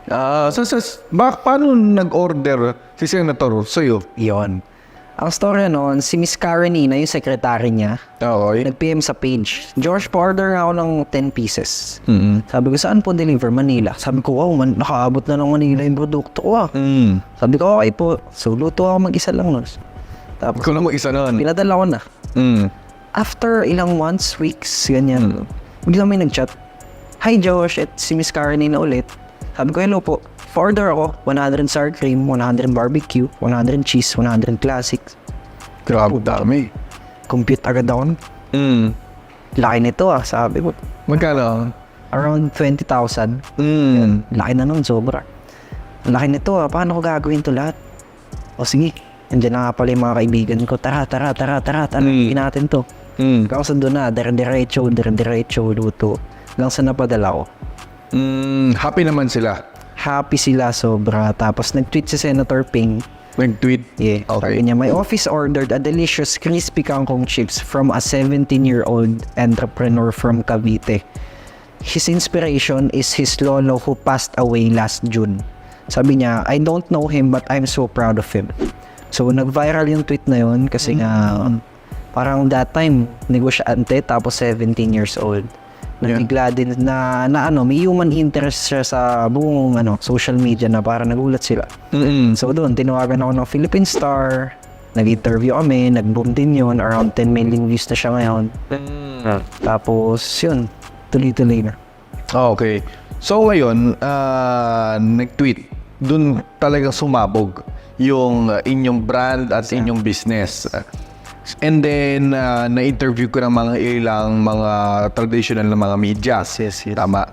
Paano nag-order si Senator sa'yo? Yon. Ang story noon, si Miss Karenina, yung secretary niya, Okay. nag-PM sa page. George, pa-order ako ng 10 pieces. Mm. Sabi ko, saan po deliver? Manila. Sabi ko, wow, nakaabot na ng Manila yung produkto ko ah. Mm. Sabi ko, okay po. So, luto ako mag-isa lang nun. Tapos, Ikaw lang mag-isa nun. pinadala ko na. Mm. After ilang months, weeks, ganyan, bigla may nag-chat. Hi Josh, at si Miss Karenina ulit. Sabi ko, hello po. Pa-order ako, 100 sour cream, 100 barbecue, 100 cheese, 100 classics. Grabe, dami. Compute agad ako. Mm. Laki nito ah, sabi ko. Magkano? Around 20,000. Mm. Laki na nun, sobra. Laki nito ah, paano ko gagawin to lahat? O sige, andyan na nga pala yung mga kaibigan ko. Tara, gawin natin to. Mm. Hanggang sa doon na, dire-diretso, luto. Hanggang sa napadala ko. Happy naman sila. Happy sila sobra. Tapos nag-tweet si Senator Ping. Nag-tweet. Yeah. Okay. Sabi niya, my office ordered a delicious crispy kangkong chips from a 17-year-old entrepreneur from Cavite. His inspiration is his lolo who passed away last June. Sabi niya, I don't know him but I'm so proud of him. So nag-viral yung tweet na yun kasi nga parang that time negosyante tapos 17 years old. Nabigla din na may human interest siya sa buong social media na para nagulat sila. So doon, tinawagan ako ng Philippine Star, nag-interview kami, nag-boom din yun, around 10 million views na siya ngayon. Tapos yun, tuloy-tuloy na. Okay. So ngayon, nag-tweet. Doon talagang sumabog yung inyong brand at inyong business. And then, na-interview ko ng mga ilang mga traditional na mga media. Yes. Tama.